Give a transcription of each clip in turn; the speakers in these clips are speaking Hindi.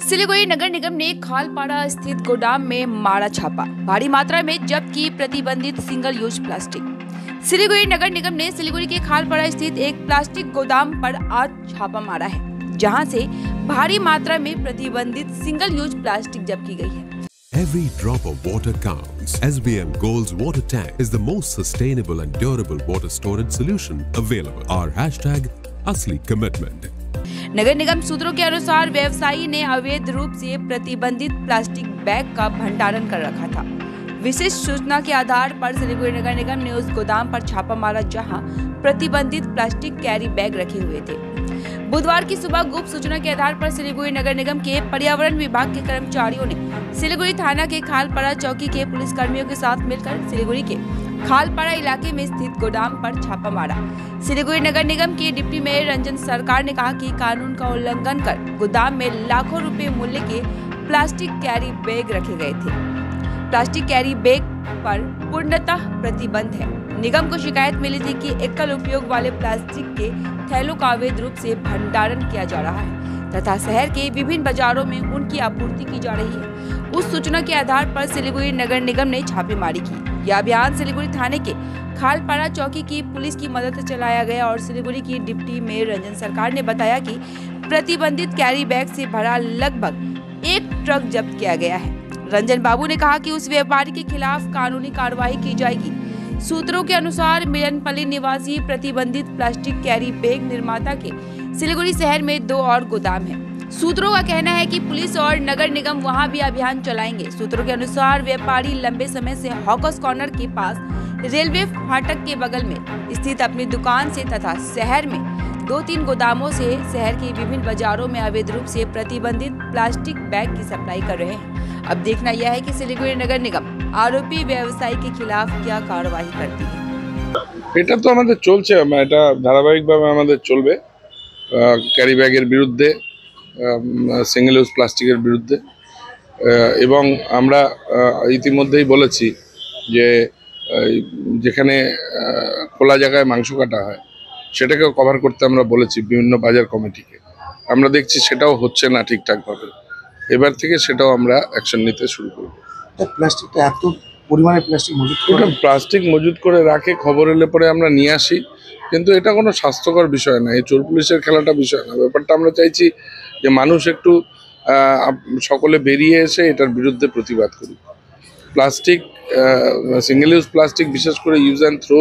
सिलीगुड़ी नगर निगम ने खालपाड़ा स्थित गोदाम में मारा छापा, भारी मात्रा में जब्त की प्रतिबंधित सिंगल यूज प्लास्टिक। सिलीगुड़ी नगर निगम ने सिलीगुड़ी के खालपाड़ा स्थित एक प्लास्टिक गोदाम पर आज छापा मारा है, जहां से भारी मात्रा में प्रतिबंधित सिंगल यूज प्लास्टिक जब्त की गई है। Every drop of water counts. SBM Gold's water tank is the most sustainable and durable water storage solution available. Our hashtag असली commitment. नगर निगम सूत्रों के अनुसार व्यवसायी ने अवैध रूप से प्रतिबंधित प्लास्टिक बैग का भंडारण कर रखा था। विशेष सूचना के आधार पर सिलीगुड़ी नगर निगम ने उस गोदाम पर छापा मारा, जहां प्रतिबंधित प्लास्टिक कैरी बैग रखे हुए थे। बुधवार की सुबह गुप्त सूचना के आधार पर सिलीगुड़ी नगर निगम के पर्यावरण विभाग के कर्मचारियों ने सिलीगुड़ी थाना के खालपाड़ा चौकी के पुलिस कर्मियों के साथ मिलकर सिलीगुड़ी के खालपाड़ा इलाके में स्थित गोदाम पर छापा मारा। सिलीगुड़ी नगर निगम के डिप्टी मेयर रंजन सरकार ने कहा कि कानून का उल्लंघन कर गोदाम में लाखों रुपए मूल्य के प्लास्टिक कैरी बैग रखे गए थे। प्लास्टिक कैरी बैग पर पूर्णतः प्रतिबंध है। निगम को शिकायत मिली थी कि एकल उपयोग वाले प्लास्टिक के थैलों का अवैध रूप से भंडारण किया जा रहा है तथा शहर के विभिन्न बाजारों में उनकी आपूर्ति की जा रही है। उस सूचना के आधार पर सिलीगुड़ी नगर निगम ने छापेमारी की। यह अभियान सिलीगुड़ी थाने के खालपाड़ा चौकी की पुलिस की मदद से चलाया गया और सिलीगुड़ी की डिप्टी मेयर रंजन सरकार ने बताया कि प्रतिबंधित कैरी बैग से भरा लगभग 1 ट्रक जब्त किया गया है। रंजन बाबू ने कहा कि उस व्यापारी के खिलाफ कानूनी कार्रवाई की जाएगी। सूत्रों के अनुसार मिलनपल्ली निवासी प्रतिबंधित प्लास्टिक कैरी बैग निर्माता के सिलीगुड़ी शहर में 2 और गोदाम है। सूत्रों का कहना है कि पुलिस और नगर निगम वहां भी अभियान चलाएंगे। सूत्रों के अनुसार व्यापारी लंबे समय से हॉकर्स कॉर्नर के पास रेलवे फाटक के बगल में स्थित अपनी दुकान से तथा शहर में 2-3 गोदामों से शहर के विभिन्न बाजारों में अवैध रूप से प्रतिबंधित प्लास्टिक बैग की सप्लाई कर रहे हैं। अब देखना यह है कि सिलीगुड़ी नगर निगम आरोपी व्यवसायी के खिलाफ क्या कार्रवाई करती है। এটা তো আমাদের চলছে, এটা ধারাবাহিকভাবে আমাদের চলবে। ক্যারি ব্যাগের বিরুদ্ধে, সিঙ্গেল ইউজ প্লাস্টিকের বিরুদ্ধে, এবং আমরা ইতিমধ্যেই বলেছি যে যেখানে খোলা জায়গায় মাংস কাটা হয় সেটাকেও কভার করতে আমরা বলেছি বিভিন্ন বাজার কমিটিকে। আমরা দেখছি সেটাও হচ্ছে না ঠিকঠাকভাবে। এবার থেকে সেটাও আমরা অ্যাকশন নিতে শুরু করব। প্লাস্টিকটা এত পরিমাণে প্লাস্টিক মজুত করে রাখে, খবর এলে পরে আমরা নিয়ে আসি, কিন্তু এটা কোনো স্বাস্থ্যকর বিষয় না। এই চোর পুলিশের খেলাটা বিষয় না। ব্যাপারটা আমরা চাইছি যে মানুষ একটু সকলে বেরিয়ে এসে এটার বিরুদ্ধে প্রতিবাদ করুক। প্লাস্টিক, সিঙ্গেল ইউজ প্লাস্টিক, বিশেষ করে ইউজ অ্যান্ড থ্রো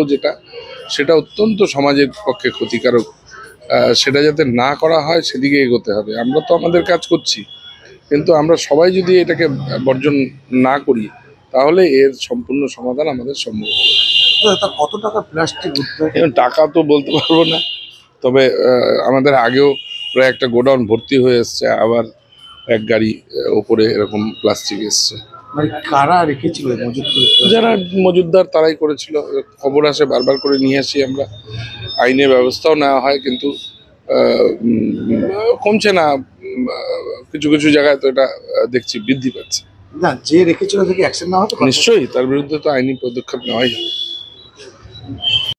সেটা অত্যন্ত সমাজের পক্ষে ক্ষতিকারক। সেটা যাতে না করা হয় সেদিকে এগোতে হবে। আমরা তো আমাদের কাজ করছি, কিন্তু আমরা সবাই যদি এটাকে বর্জন না করি তাহলে এর সম্পূর্ণ সমাধান আমাদের সম্ভব হবে। কত টাকা প্লাস্টিক? টাকা তো বলতে পারবো না, তবে আমাদের আগেও প্রায় একটা গোডাউন ভর্তি হয়ে এসছে, আবার এক গাড়ি ওপরে এরকম প্লাস্টিক এসছে। কারা রেখেছিল মজুত করে? যারা মজুতদার তারাই করেছিল। খবর আসে, বারবার করে নিয়ে আসি আমরা, আইনের ব্যবস্থাও নেওয়া হয়, কিন্তু কমছে না। কিছু কিছু জায়গায় তো এটা দেখছি বৃদ্ধি পাচ্ছে। না, যে রেখেছিল থেকে অ্যাকশন নেওয়া হতো? নিশ্চয়ই, তার বিরুদ্ধে তো আইনি পদক্ষেপ নেওয়াই যাবে।